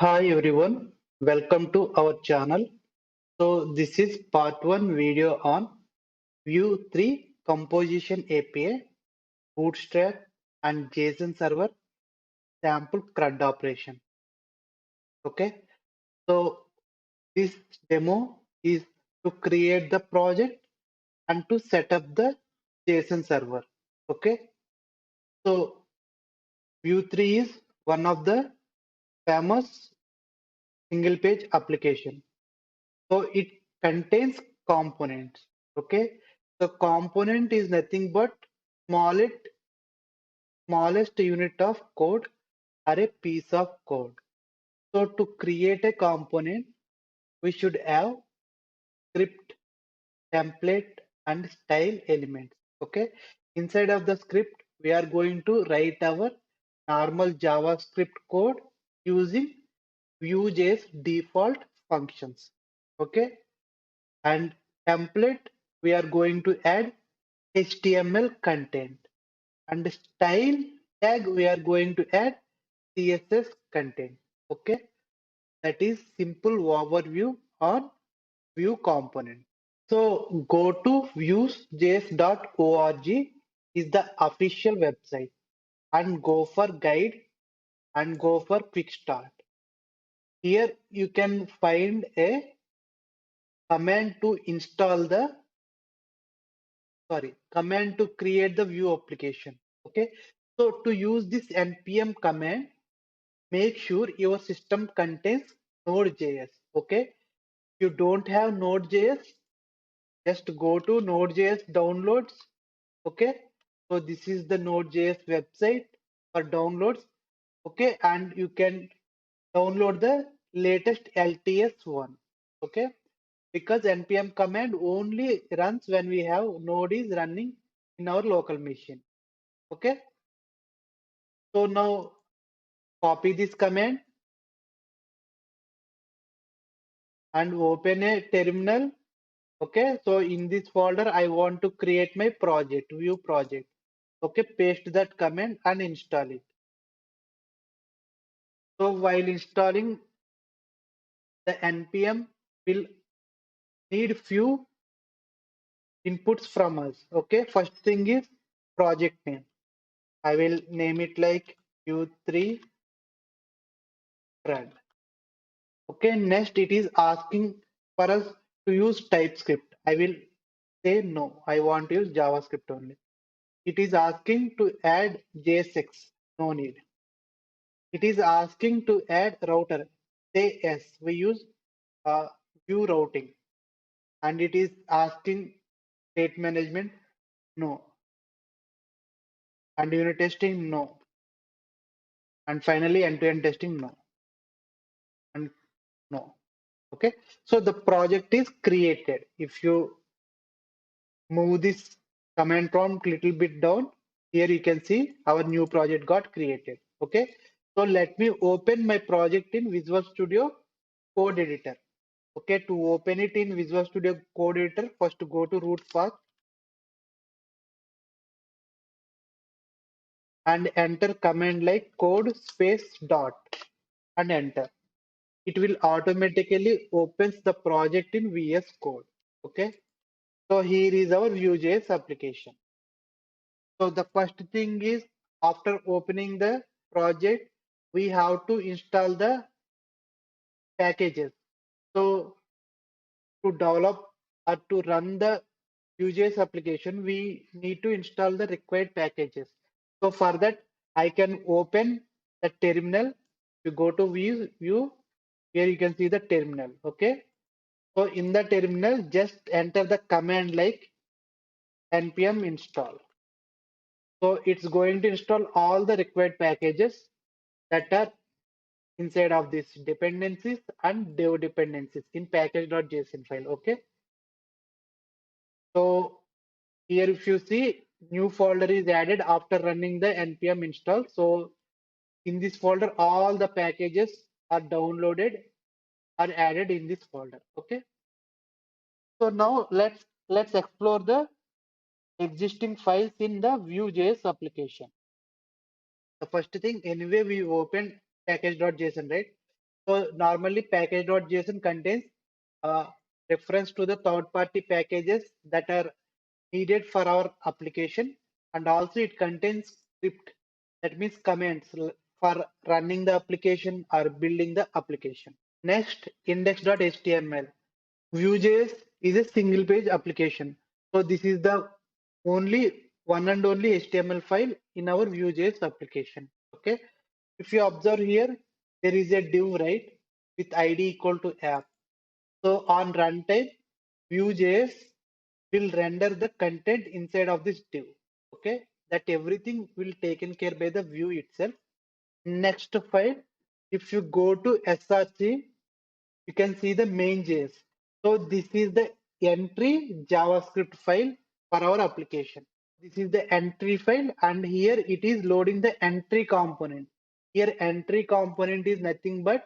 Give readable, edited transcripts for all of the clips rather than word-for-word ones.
Hi everyone, welcome to our channel. So this is part 1 video on Vue 3 composition API, Bootstrap and Json server sample CRUD operation. Okay, so this demo is to create the project and to set up the Json server. Okay, so Vue 3 is one of the famous single page application. So it contains components. Okay. The component is nothing but smallest smallest unit of code or a piece of code. So to create a component, we should have script, template, and style elements. Okay. Inside of the script, we are going to write our normal JavaScript code using Vue.js default functions. Okay. And template, we are going to add HTML content, and style tag, we are going to add CSS content. Okay, that is simple overview on Vue component. So go to vue.js.org is the official website, and go for guide and go for quick start. Here you can find a command to install the command to create the Vue application. Okay, so to use this npm command, make sure your system contains node.js. Okay, if you don't have node.js, just go to node.js downloads. Okay, so this is the node.js website for downloads. Okay, and you can download the latest LTS one. Okay, because npm command only runs when we have node is running in our local machine. Okay, so now copy this command and open a terminal. Okay, so in this folder I want to create my project, Vue project. Okay, paste that command and install it. So while installing, the npm will need few inputs from us. Okay, first thing is project name. I will name it like Vue3 CRUD. Okay, next it is asking for us to use TypeScript. I will say no, I want to use JavaScript only. It is asking to add JSX, no need. It is asking to add router, say yes, we use view routing. And it is asking state management, no. And unit testing, no. And finally end-to-end testing, no. And no. Okay, so the project is created. If you move this command prompt little bit down, here you can see our new project got created. Okay, so let me open my project in Visual Studio Code Editor. Okay, to open it in Visual Studio Code Editor, first go to root path and enter command like code space dot and enter. It will automatically opens the project in VS Code. Okay, so here is our Vue.js application. So the first thing is, after opening the project, we have to install the packages. So to develop or to run the Vue.js application, we need to install the required packages. So for that, I can open the terminal. You go to view, here you can see the terminal. Okay. So in the terminal, just enter the command like npm install. So it's going to install all the required packages that are inside of this dependencies and dev dependencies in package.json file. Okay. So here if you see, new folder is added after running the npm install. So in this folder, all the packages are downloaded, are added in this folder. Okay. So now let's explore the existing files in the Vue.js application. The first thing, anyway, we open package.json, right? So normally package.json contains uh, reference to the third-party packages that are needed for our application, and also it contains script, that means commands for running the application or building the application. Next, index.html. Vue.js is a single page application. So this is the only one and only HTML file in our Vue.js application. Okay. If you observe here, there is a div, right, with ID equal to app. So on runtime, Vue.js will render the content inside of this div. Okay. That everything will taken care by the Vue itself. Next file, if you go to src, you can see the main.js. So this is the entry JavaScript file for our application. This is the entry file, and here it is loading the entry component. Here entry component is nothing but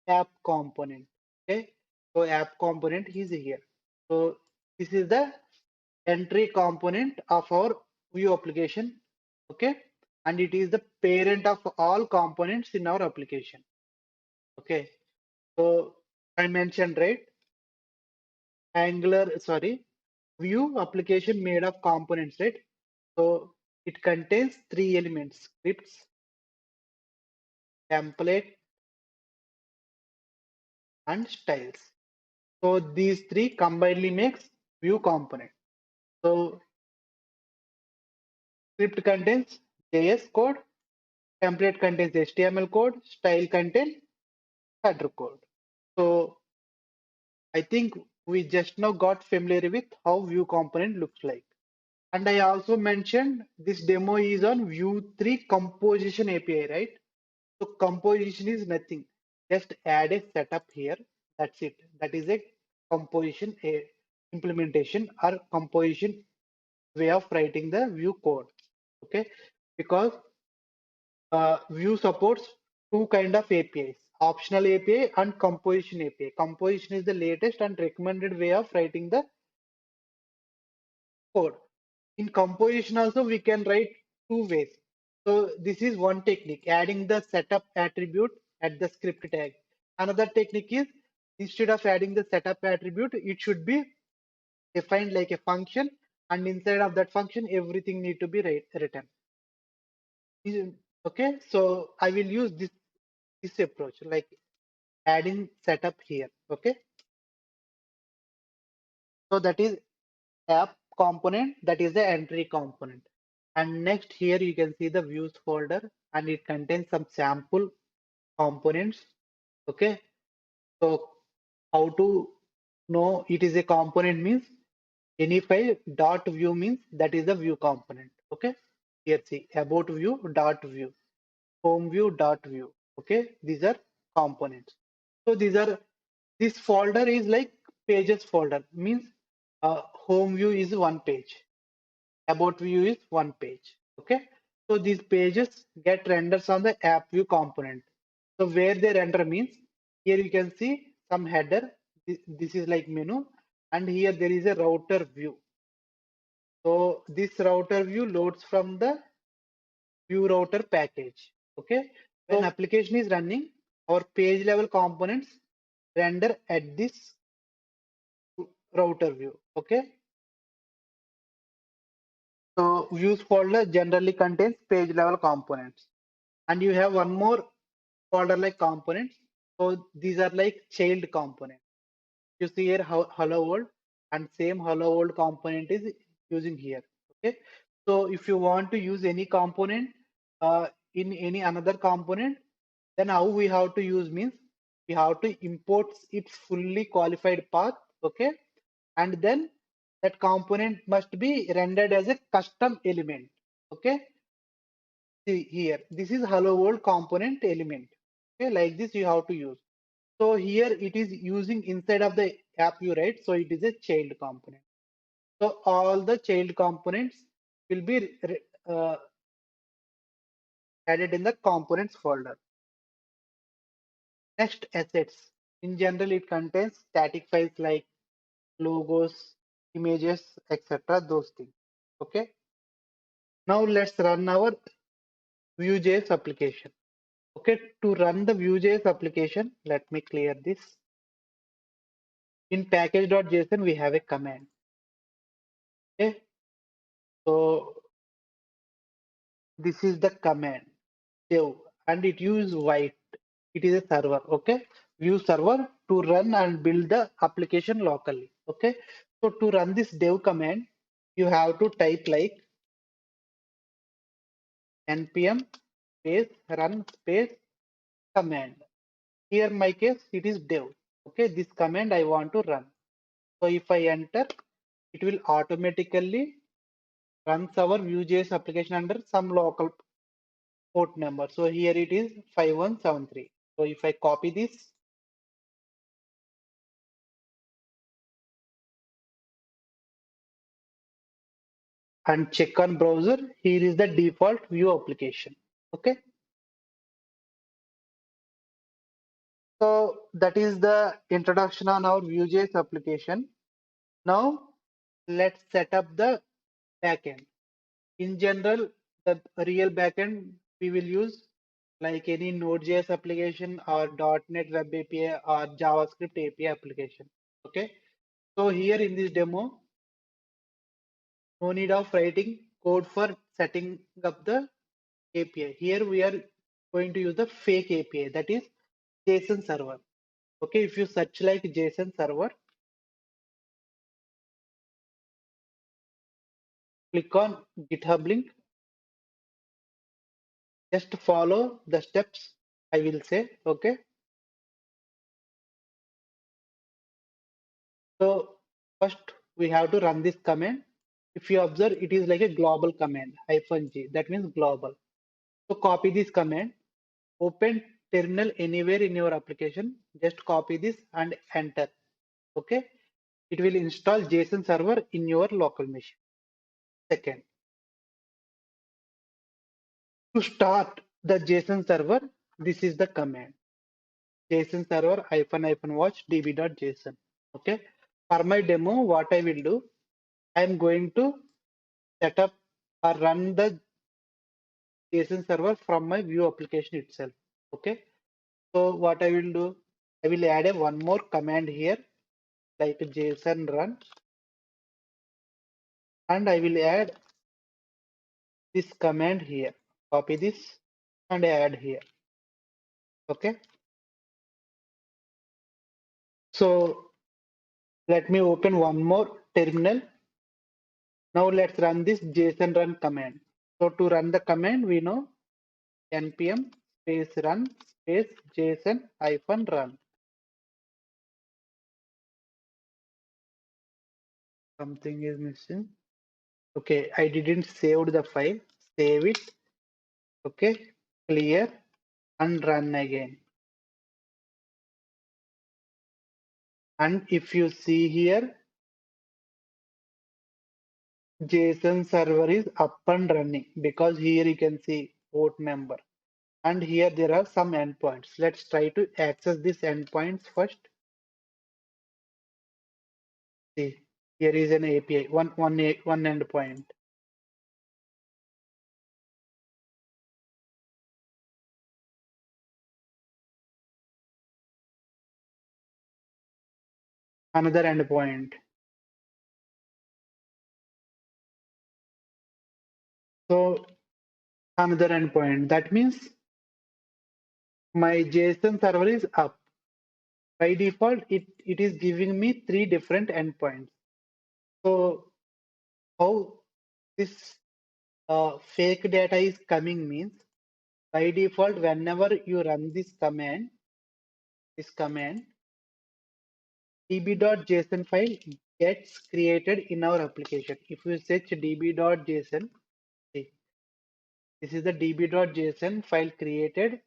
app component. Okay, so app component is here. So this is the entry component of our Vue application. Okay, and it is the parent of all components in our application. Okay, so I mentioned, right, Angular, sorry, Vue application made of components, right? So it contains three elements: scripts, template, and styles. So these three combinedly makes Vue component. So script contains JS code, template contains HTML code, style contains header code. So I think we just now got familiar with how Vue component looks like. And I also mentioned this demo is on Vue 3 composition API, right? So composition is nothing. Just add a setup here. That's it. That is a composition a implementation or composition way of writing the Vue code. Okay, because Vue supports two kind of APIs: optional API and composition API. Composition is the latest and recommended way of writing the code. In composition also we can write two ways. So this is one technique, adding the setup attribute at the script tag. Another technique is, instead of adding the setup attribute, it should be defined like a function, and inside of that function everything need to be written. Okay, so I will use this approach, like adding setup here. Okay, so that is app component, that is the entry component. And next here you can see the views folder, and it contains some sample components. Okay, so how to know it is a component means, any file dot view means that is the view component. Okay, here see about view dot view, home view dot view. Okay, these are components. So this folder is like pages folder, means home view is one page, about view is one page. Okay, so these pages get renders on the app view component. So where they render means, here you can see some header. This is like menu, and here there is a router view. So this router view loads from the view router package. Okay, when application is running, our page level components render at this router view. Okay, so views folder generally contains page level components, and you have one more folder like components. So these are like child components. You see here how hello world, and same hello world component is using here. Okay, so if you want to use any component in any another component, then how we have to use means, we have to import its fully qualified path. Okay, and then that component must be rendered as a custom element. Okay, see here, this is hello world component element. Okay, like this you have to use. So here it is using inside of the app view, right? So it is a child component. So all the child components will be added in the components folder. Next, assets. In general, it contains static files like logos, images, etc. Those things. Okay. Now let's run our Vue.js application. Okay, to run the Vue.js application, let me clear this. In package.json, we have a command. Okay, so this is the command dev, and it use white. It is a server. Okay, Vue server to run and build the application locally. Okay, so to run this dev command, you have to type like npm space run space command. Here my case it is dev. Okay, this command I want to run. So if I enter, it will automatically runs our Vue.js application under some local port number. So here it is 5173. So if I copy this and check on browser, here is the default Vue application. Okay, so that is the introduction on our Vue.js application. Now let's set up the backend. In general, the real backend we will use like any Node.js application or .NET Web API or JavaScript API application. Okay, so here in this demo, no need of writing code for setting up the API. Here we are going to use the fake API, that is JSON server. Okay, if you search like JSON server, click on GitHub link, just follow the steps I will say. Okay, so first we have to run this command. If you observe, it is like a global command -g, that means global. So copy this command, open terminal anywhere in your application, just copy this and enter. Okay, it will install JSON server in your local machine. Second, to start the JSON server, this is the command JSON server --watch db.json. Okay, for my demo, what I will do, I am going to set up or run the JSON server from my Vue application itself. Okay, so what I will do, I will add a one more command here like JSON run, and I will add this command here. Copy this and add here. Okay, so let me open one more terminal. Now let's run this JSON run command. So to run the command, we know npm space run space JSON -run. Something is missing. Okay, I didn't save the file. Save it. Okay, clear and run again. And if you see here, JSON server is up and running because here you can see port number. And here there are some endpoints. Let's try to access these endpoints first. See, here is an API, one endpoint. Another endpoint. So another endpoint. That means my JSON server is up. By default, it is giving me three different endpoints. So how this fake data is coming means by default, whenever you run this command, db.json file gets created in our application. If you search db.json, see, this is the db.json file created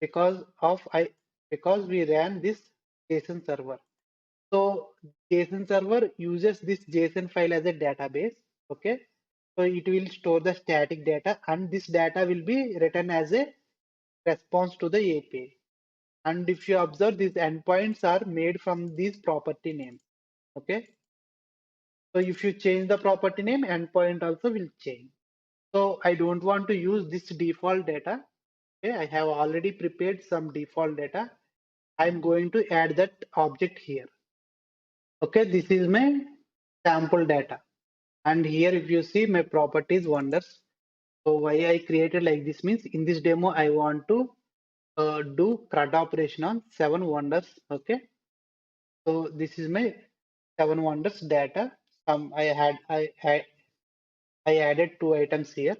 because of because we ran this JSON server. So JSON server uses this JSON file as a database. Okay, so it will store the static data, and this data will be written as a response to the API. And if you observe, these endpoints are made from these property names. Okay, so if you change the property name, endpoint also will change. So I don't want to use this default data Okay, I have already prepared some default data. I'm going to add that object here. Okay, this is my sample data. And here if you see my properties wonders. So why I created like this means in this demo I want to do CRUD operation on 7 wonders. Okay, so this is my 7 wonders data. I added 2 items here.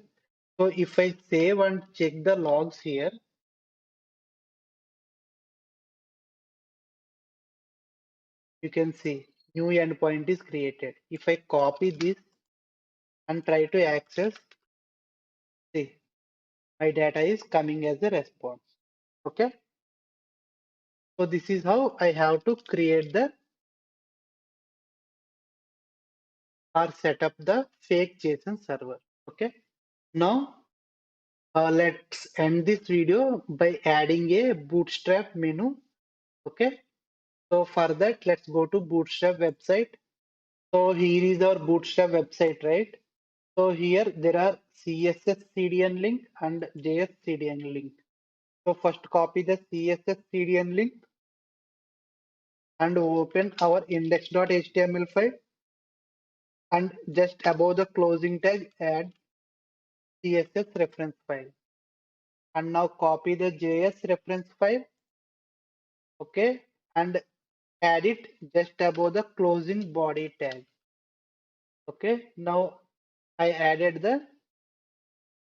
So if I save and check the logs here, you can see new endpoint is created. If I copy this and try to access, see my data is coming as a response. Okay, so this is how I have to create the or set up the fake JSON server. Okay, now let's end this video by adding a Bootstrap menu. Okay, so for that, let's go to Bootstrap website. So here is our Bootstrap website, right? So here there are CSS CDN link and JS CDN link. So first copy the CSS CDN link and open our index.html file, and just above the closing tag add CSS reference file, and now copy the JS reference file. Okay, and add it just above the closing body tag. Okay, now I added the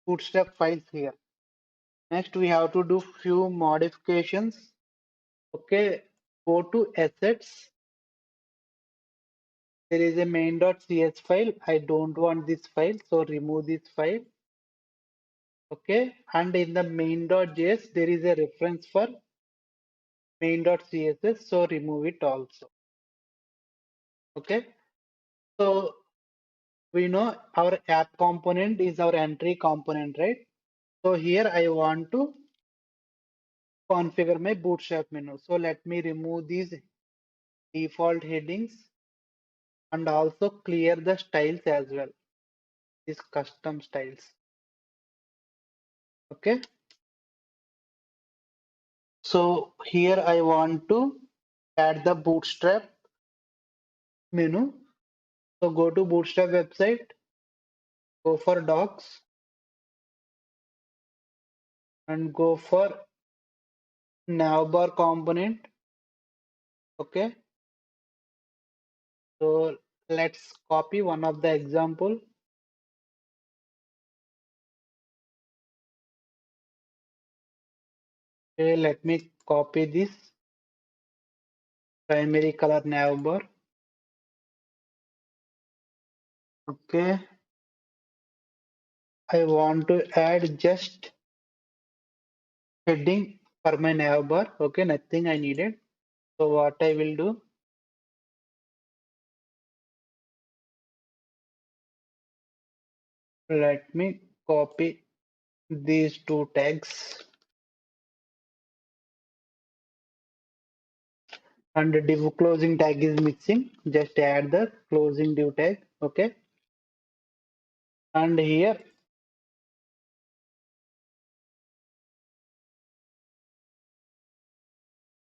Bootstrap files here. Next, we have to do few modifications. Okay, go to assets. There is a main.cs file. I don't want this file, so remove this file. Okay, and in the main.js, there is a reference for main.css, so remove it also. Okay, so we know our app component is our entry component, right? So here I want to configure my Bootstrap menu. So let me remove these default headings and also clear the styles as well, these custom styles. Okay, so here I want to add the Bootstrap menu. So go to Bootstrap website, go for docs and go for navbar component. Okay, so let's copy one of the example. Okay, let me copy this primary color navbar. Okay, I want to add just heading for my navbar. Okay, nothing I needed. So what I will do, let me copy these two tags, and the div closing tag is missing. Just add the closing div tag. Okay, and here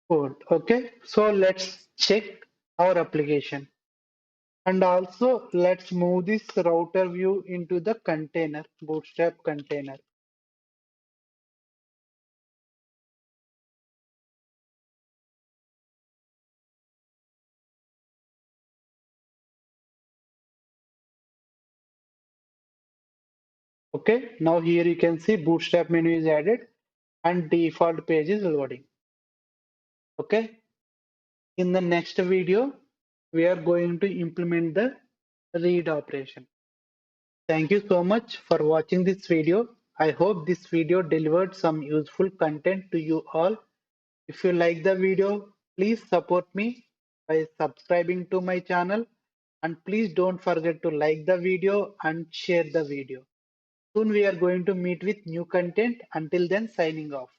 code. Okay, so let's check our application. And also let's move this router view into the container, Bootstrap container. Okay, now here you can see Bootstrap menu is added and default page is loading. Okay, in the next video, we are going to implement the read operation. Thank you so much for watching this video. I hope this video delivered some useful content to you all. If you like the video, please support me by subscribing to my channel, and please don't forget to like the video and share the video. Soon we are going to meet with new content. Until then, signing off.